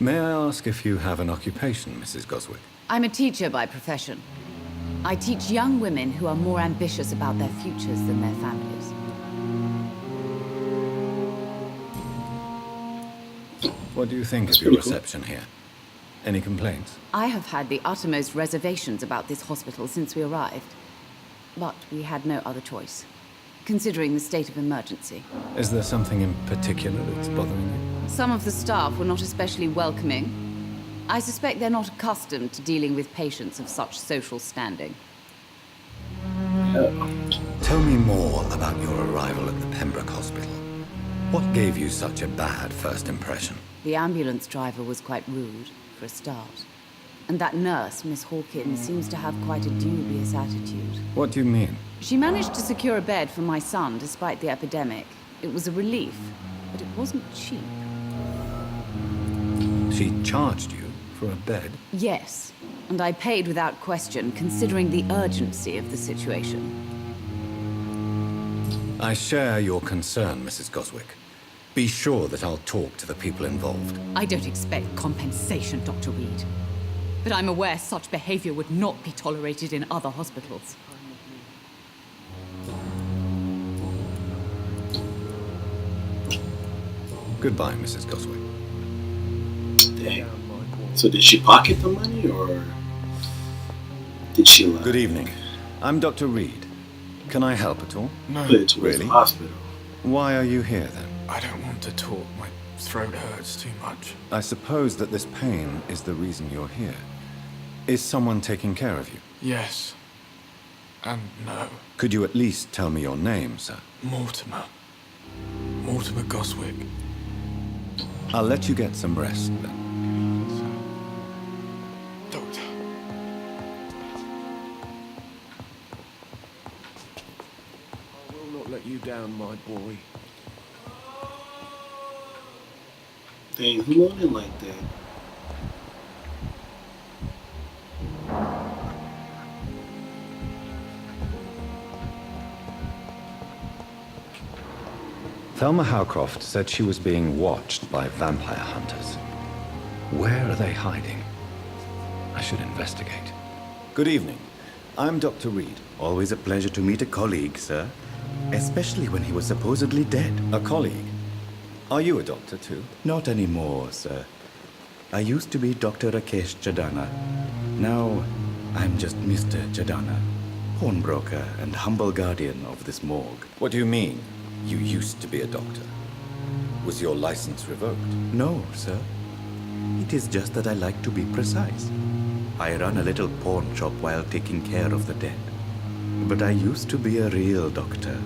May I ask if you have an occupation, Mrs. Goswick? I'm a teacher by profession. I teach young women who are more ambitious about their futures than their families. What do you think of your reception here? Any complaints? I have had the uttermost reservations about this hospital since we arrived. But we had no other choice, considering the state of emergency. Is there something in particular that's bothering you? Some of the staff were not especially welcoming. I suspect they're not accustomed to dealing with patients of such social standing. Tell me more about your arrival at the Pembroke Hospital. What gave you such a bad first impression? The ambulance driver was quite rude, for a start. And that nurse, Miss Hawkins, seems to have quite a dubious attitude. What do you mean? She managed to secure a bed for my son despite the epidemic. It was a relief, but it wasn't cheap. She charged you for a bed? Yes, and I paid without question, considering the urgency of the situation. I share your concern, Mrs. Goswick. Be sure that I'll talk to the people involved. I don't expect compensation, Dr. Reed. But I'm aware such behavior would not be tolerated in other hospitals. Goodbye, Mrs. Goswick. Dang. So did she pocket the money, or did she lie? Good evening. I'm Dr. Reed. Can I help at all? No, Really? The hospital. Why are you here, then? I don't want to talk. My throat hurts too much. I suppose that this pain is the reason you're here. Is someone taking care of you? Yes. And no. Could you at least tell me your name, sir? Mortimer. Mortimer Goswick. I'll let you get some rest, then. Doctor. I will not let you down, my boy. Dang, who wrote it like that? Thelma Howcroft said she was being watched by vampire hunters. Where are they hiding? I should investigate. Good evening. I'm Dr. Reed. Always a pleasure to meet a colleague, sir. Especially when he was supposedly dead. A colleague. Are you a doctor, too? Not anymore, sir. I used to be Dr. Rakesh Chadana. Now, I'm just Mr. Chadana, pawnbroker and humble guardian of this morgue. What do you mean? You used to be a doctor. Was your license revoked? No, sir. It is just that I like to be precise. I run a little pawn shop while taking care of the dead. But I used to be a real doctor.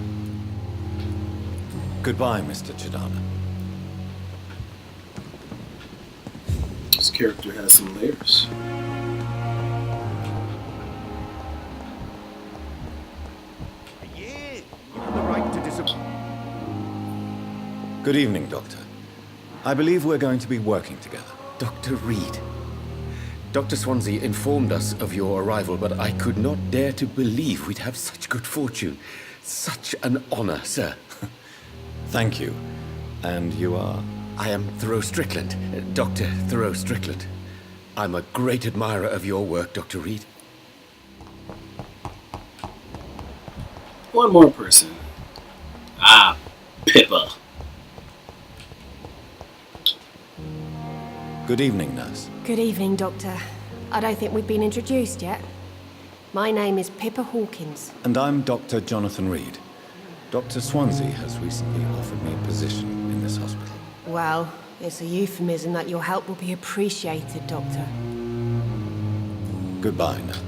Goodbye, Mr. Chadana. This character has some layers. Good evening, Doctor. I believe we're going to be working together. Dr. Reed. Dr. Swansea informed us of your arrival, but I could not dare to believe we'd have such good fortune. Such an honor, sir. Thank you. And you are? I am Thoreau Strickland, Dr. Thoreau Strickland. I'm a great admirer of your work, Dr. Reed. One more person. Ah, Pippa. Good evening, nurse. Good evening, Doctor. I don't think we've been introduced yet. My name is Pippa Hawkins. And I'm Dr. Jonathan Reed. Dr. Swansea has recently offered me a position in this hospital. Well, it's a euphemism that your help will be appreciated, Doctor. Goodbye now.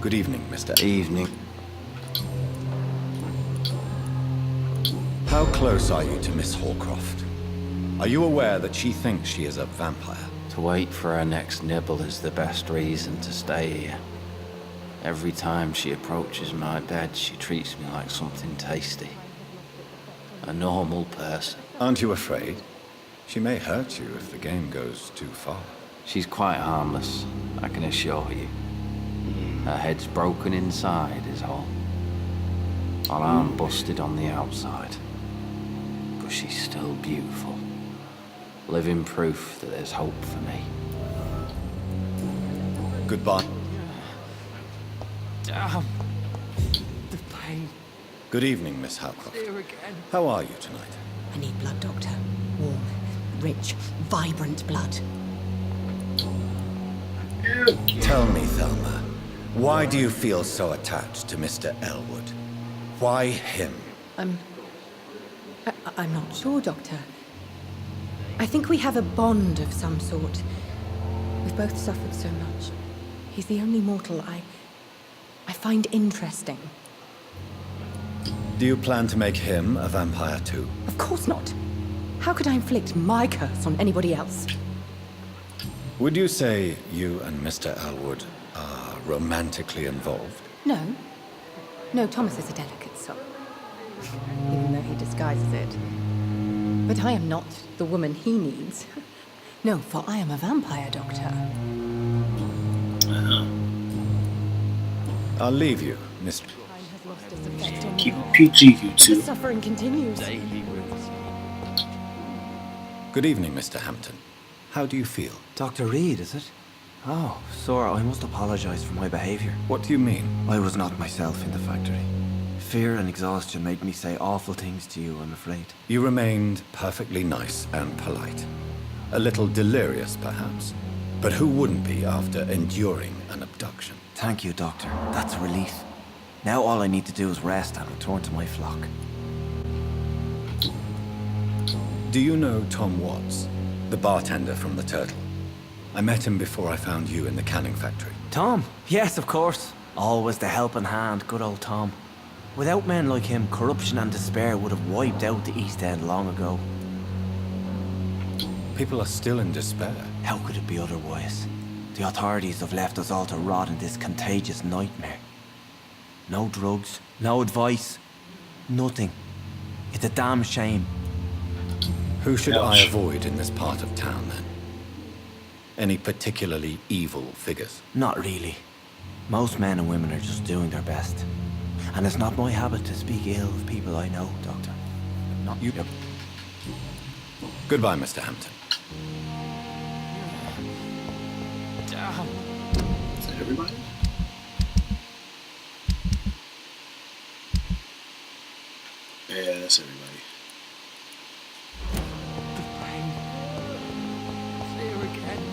Good evening, Mr. Evening. How close are you to Miss Hawcroft? Are you aware that she thinks she is a vampire? To wait for her next nibble is the best reason to stay here. Every time she approaches my bed, she treats me like something tasty. A normal person. Aren't you afraid? She may hurt you if the game goes too far. She's quite harmless, I can assure you. Her head's broken inside is all. Her arm busted on the outside. But she's still beautiful. Living proof that there's hope for me. Goodbye. Damn. The pain. Good evening, Miss Howcroft. Here again. How are you tonight? I need blood, Doctor. Warm, rich, vibrant blood. Tell me, Thelma, why do you feel so attached to Mr. Elwood? Why him? I'm not sure, Doctor. I think we have a bond of some sort. We've both suffered so much. He's the only mortal I find interesting. Do you plan to make him a vampire too? Of course not. How could I inflict my curse on anybody else? Would you say you and Mr. Elwood are romantically involved? No. No, Thomas is a delicate soul. Even though he disguises it. But I am not the woman he needs. No, for I am a vampire, Doctor. I'll leave you, Miss... Time has lost its effect on Keep me. it PG, you The two. suffering continues. Good evening, Mr. Hampton. How do you feel? Dr. Reed, is it? Oh, Sora, I must apologize for my behavior. What do you mean? I was not myself in the factory. Fear and exhaustion made me say awful things to you, I'm afraid. You remained perfectly nice and polite. A little delirious, perhaps. But who wouldn't be after enduring an abduction? Thank you, Doctor. That's a relief. Now all I need to do is rest and return to my flock. Do you know Tom Watts, the bartender from the Turtle? I met him before I found you in the canning factory. Tom? Yes, of course. Always the helping hand, good old Tom. Without men like him, corruption and despair would have wiped out the East End long ago. People are still in despair. How could it be otherwise? The authorities have left us all to rot in this contagious nightmare. No drugs, no advice, nothing. It's a damn shame. Who should Ouch. I avoid in this part of town, then? Any particularly evil figures? Not really. Most men and women are just doing their best. And it's not my habit to speak ill of people I know, Doctor. Not you. Goodbye, Mr. Hampton. Damn. Is that everybody? Yeah, that's everybody. The pain. Here again.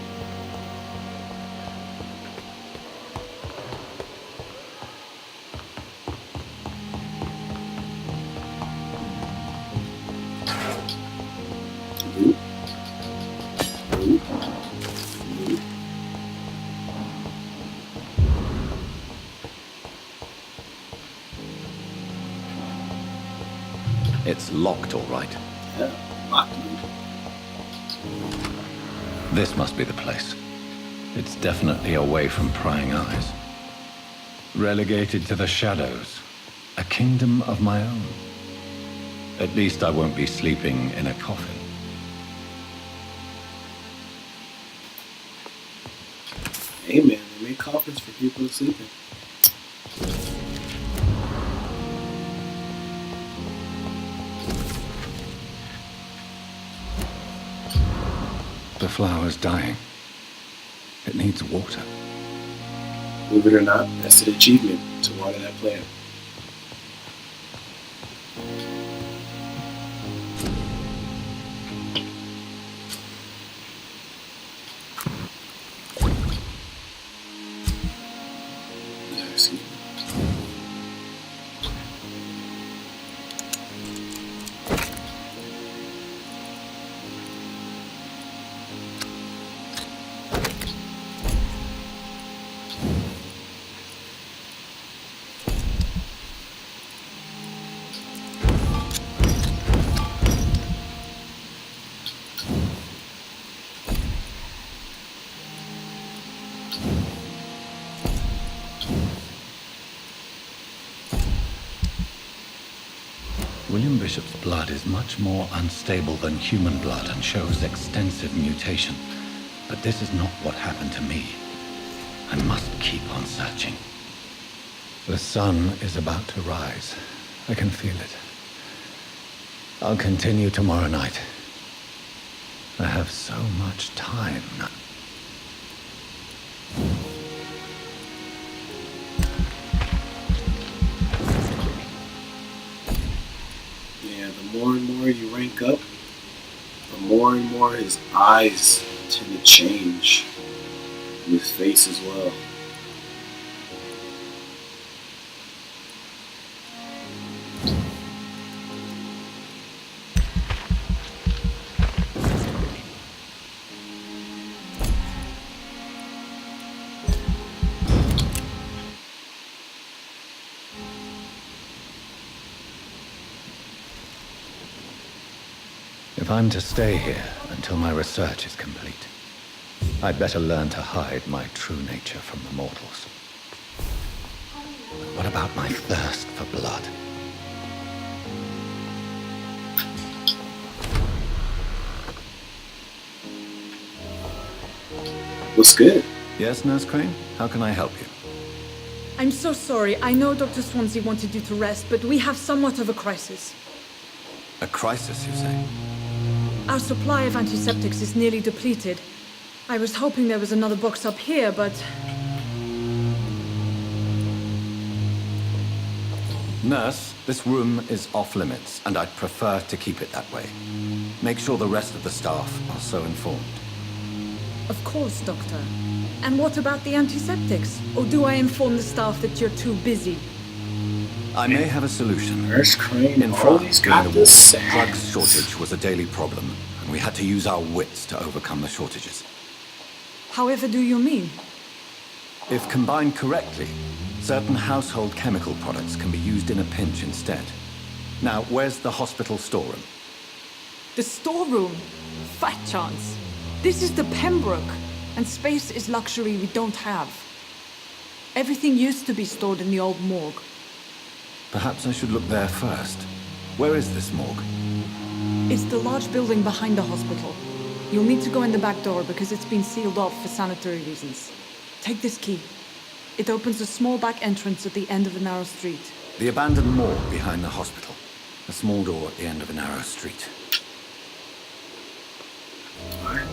Nope. Nope. Nope. It's locked, all right. Yeah, locked dude. This must be the place. It's definitely away from prying eyes. Relegated to the shadows. A kingdom of my own. At least I won't be sleeping in a coffin. Hey man, they make coffins for people to sleep in. The flower's dying. It needs water. Believe it or not, that's an achievement to water that plant. Yeah, excuse me. William Bishop's blood is much more unstable than human blood and shows extensive mutation. But this is not what happened to me. I must keep on searching. The sun is about to rise. I can feel it. I'll continue tomorrow night. I have so much time now. Yeah, the more and more you rank up, the more and more his eyes tend to change. And his face as well. If I'm to stay here until my research is complete, I'd better learn to hide my true nature from the mortals. But what about my thirst for blood? What's good? Yes, Nurse Crane? How can I help you? I'm so sorry. I know Dr. Swansea wanted you to rest, but we have somewhat of a crisis. A crisis, you say? Our supply of antiseptics is nearly depleted. I was hoping there was another box up here, but... Nurse, this room is off limits, and I'd prefer to keep it that way. Make sure the rest of the staff are so informed. Of course, Doctor. And what about the antiseptics? Or do I inform the staff that you're too busy? I may have a solution. Nurse Crane In always France, got during the the war, sass. drugs shortage was a daily problem, and we had to use our wits to overcome the shortages. However do you mean? If combined correctly, certain household chemical products can be used in a pinch instead. Now, where's the hospital storeroom? The storeroom? Fat chance. This is the Pembroke, and space is luxury we don't have. Everything used to be stored in the old morgue. Perhaps I should look there first. Where is this morgue? It's the large building behind the hospital. You'll need to go in the back door because it's been sealed off for sanitary reasons. Take this key. It opens a small back entrance at the end of a narrow street. The abandoned morgue behind the hospital. A small door at the end of a narrow street. Alright.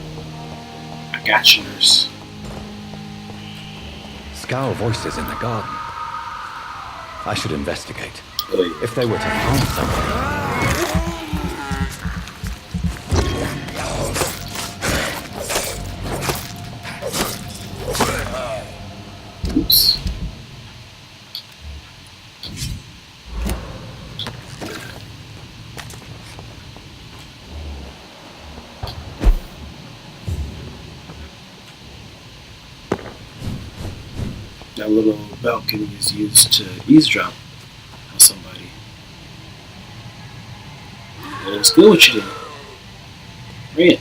I got you, nurse. Scowl voices in the garden. I should investigate. Oh, yeah. If they were to find someone... Oops. That little balcony is used to eavesdrop on somebody. And it's good what you did. Bring it.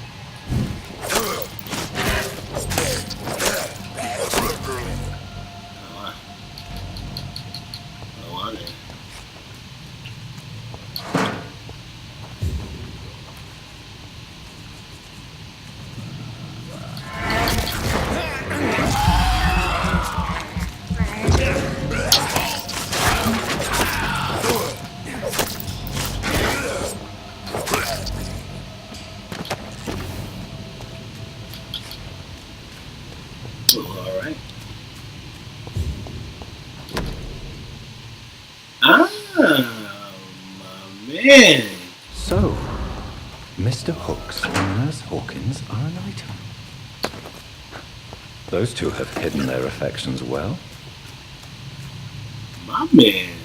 Alright. Ah, my man. So, Mr. Hooks and Nurse Hawkins are an item. Those two have hidden their affections well. My man.